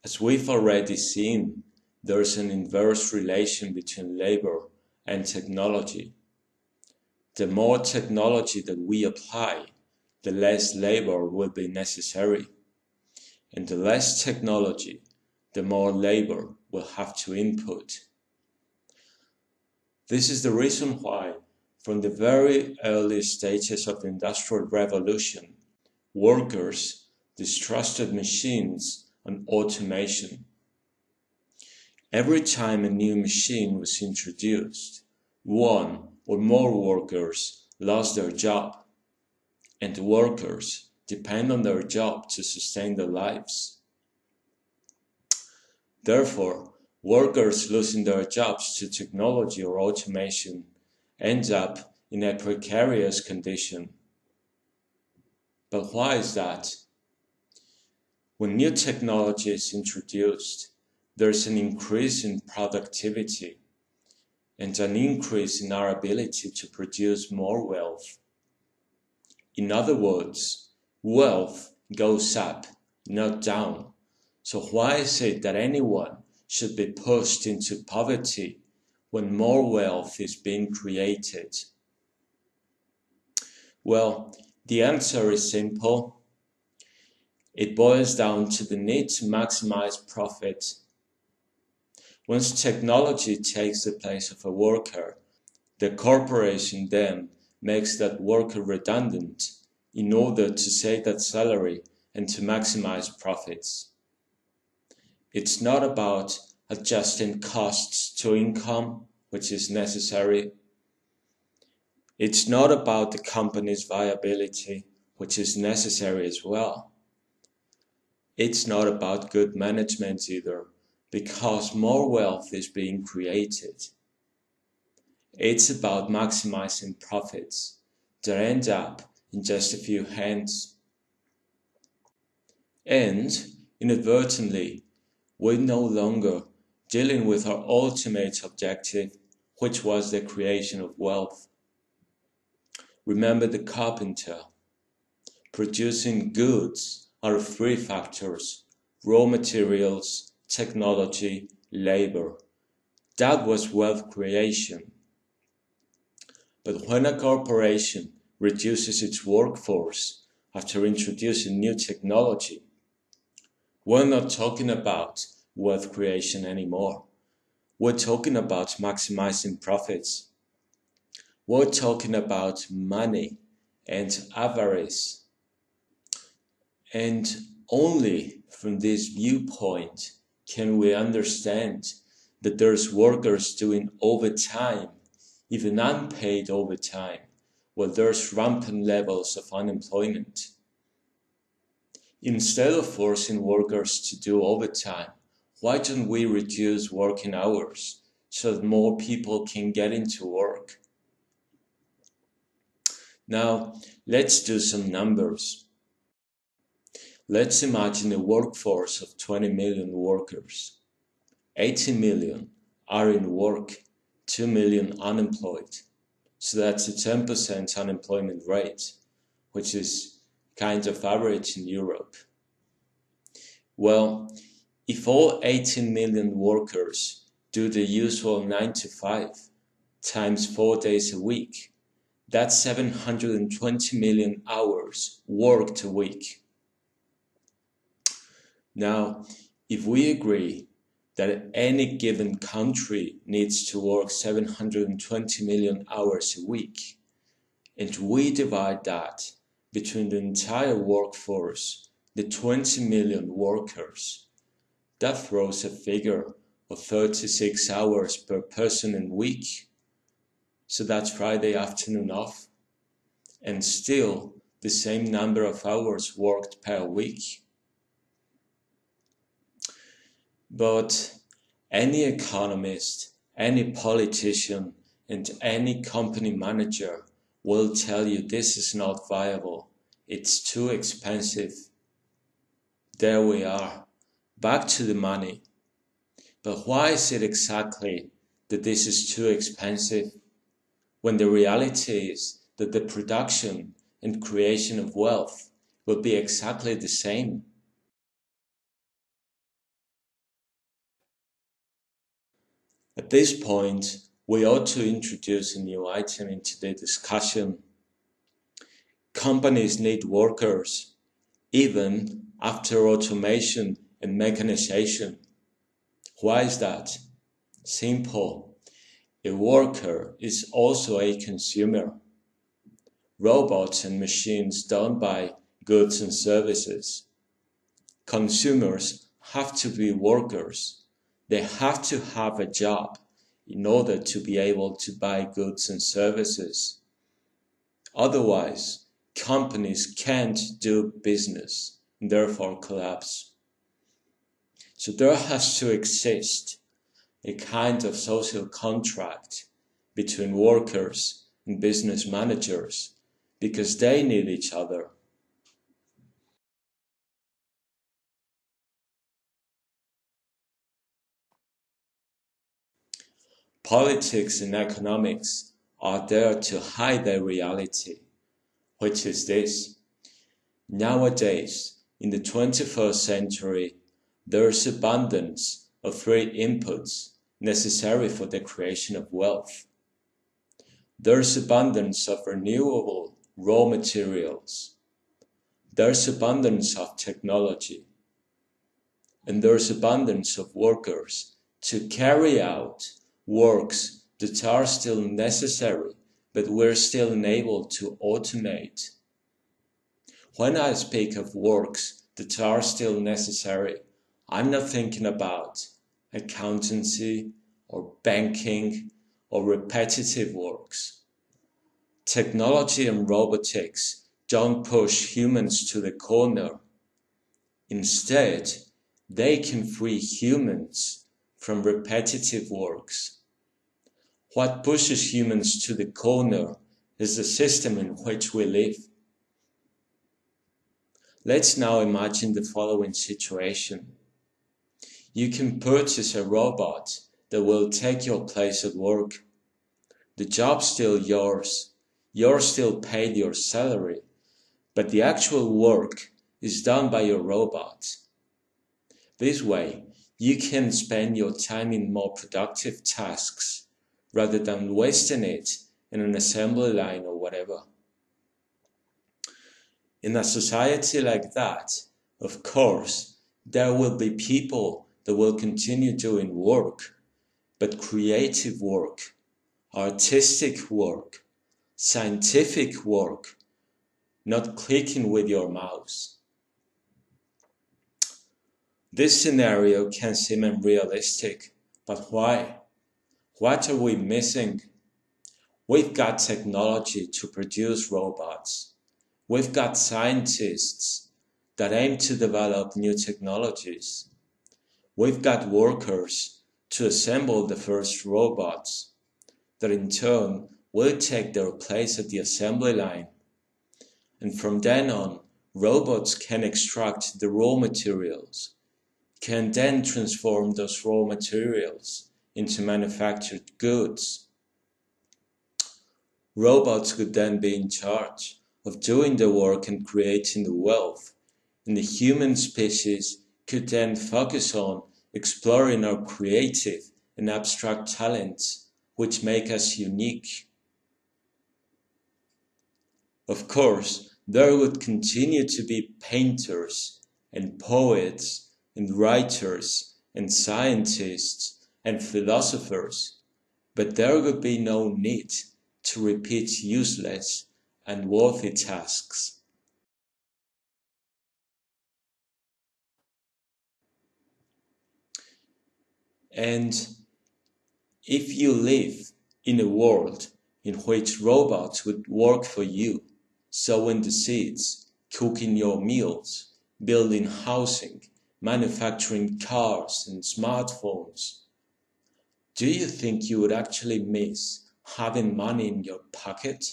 As we've already seen, there's an inverse relation between labor and technology. The more technology that we apply, the less labor will be necessary. And the less technology, the more labor we'll have to input. This is the reason why, from the very early stages of the Industrial Revolution, workers distrusted machines and automation. Every time a new machine was introduced, one or more workers lost their job, and the workers depend on their job to sustain their lives. Therefore, workers losing their jobs to technology or automation end up in a precarious condition. But why is that? When new technology is introduced, there's an increase in productivity and an increase in our ability to produce more wealth. In other words, wealth goes up, not down. So why is it that anyone should be pushed into poverty when more wealth is being created? Well, the answer is simple. It boils down to the need to maximize profit. Once technology takes the place of a worker, the corporation then makes that worker redundant in order to save that salary and to maximize profits. It's not about adjusting costs to income, which is necessary. It's not about the company's viability, which is necessary as well. It's not about good management either, because more wealth is being created. It's about maximizing profits that end up in just a few hands. And, inadvertently, we're no longer dealing with our ultimate objective, which was the creation of wealth. Remember the carpenter. Producing goods out of three factors: raw materials, technology, labor. That was wealth creation. But when a corporation reduces its workforce after introducing new technology, we're not talking about wealth creation anymore. We're talking about maximizing profits. We're talking about money and avarice. And only from this viewpoint can we understand that there's workers doing overtime, even unpaid overtime, while there's rampant levels of unemployment. Instead of forcing workers to do overtime, why don't we reduce working hours so that more people can get into work? Now, let's do some numbers. Let's imagine a workforce of 20 million workers. 18 million are in work, 2 million unemployed. So that's a 10% unemployment rate, which is kind of average in Europe. Well, if all 18 million workers do the usual 9 to 5 times 4 days a week, that's 720 million hours worked a week. Now, if we agree that any given country needs to work 720 million hours a week, and we divide that between the entire workforce, the 20 million workers, that throws a figure of 36 hours per person in week. So that's Friday afternoon off, and still the same number of hours worked per week. But any economist, any politician, and any company manager will tell you this is not viable. It's too expensive. There we are, back to the money. But why is it exactly that this is too expensive, when the reality is that the production and creation of wealth will be exactly the same? At this point, we ought to introduce a new item into the discussion. Companies need workers, even after automation and mechanization. Why is that? Simple. A worker is also a consumer. Robots and machines don't buy goods and services. Consumers have to be workers. They have to have a job in order to be able to buy goods and services. Otherwise, companies can't do business and therefore collapse. So there has to exist a kind of social contract between workers and business managers because they need each other. Politics and economics are there to hide their reality, which is this. Nowadays, in the 21st century, there is abundance of free inputs necessary for the creation of wealth. There is abundance of renewable raw materials. There is abundance of technology. And there is abundance of workers to carry out works that are still necessary, but we're still unable to automate. When I speak of works that are still necessary, I'm not thinking about accountancy or banking or repetitive works. Technology and robotics don't push humans to the corner. Instead, they can free humans from repetitive works. What pushes humans to the corner is the system in which we live. Let's now imagine the following situation. You can purchase a robot that will take your place at work. The job's still yours. You're still paid your salary, but the actual work is done by your robot. This way, you can spend your time in more productive tasks rather than wasting it in an assembly line or whatever. In a society like that, of course, there will be people that will continue doing work, but creative work, artistic work, scientific work, not clicking with your mouse. This scenario can seem unrealistic, but why? What are we missing? We've got technology to produce robots. We've got scientists that aim to develop new technologies. We've got workers to assemble the first robots that in turn will take their place at the assembly line. And from then on, robots can extract the raw materials, can then transform those raw materials into manufactured goods. Robots could then be in charge of doing the work and creating the wealth, and the human species could then focus on exploring our creative and abstract talents, which make us unique. Of course, there would continue to be painters and poets and writers and scientists and philosophers, but there would be no need to repeat useless and worthy tasks. And if you live in a world in which robots would work for you, sowing the seeds, cooking your meals, building housing, manufacturing cars and smartphones, do you think you would actually miss having money in your pocket?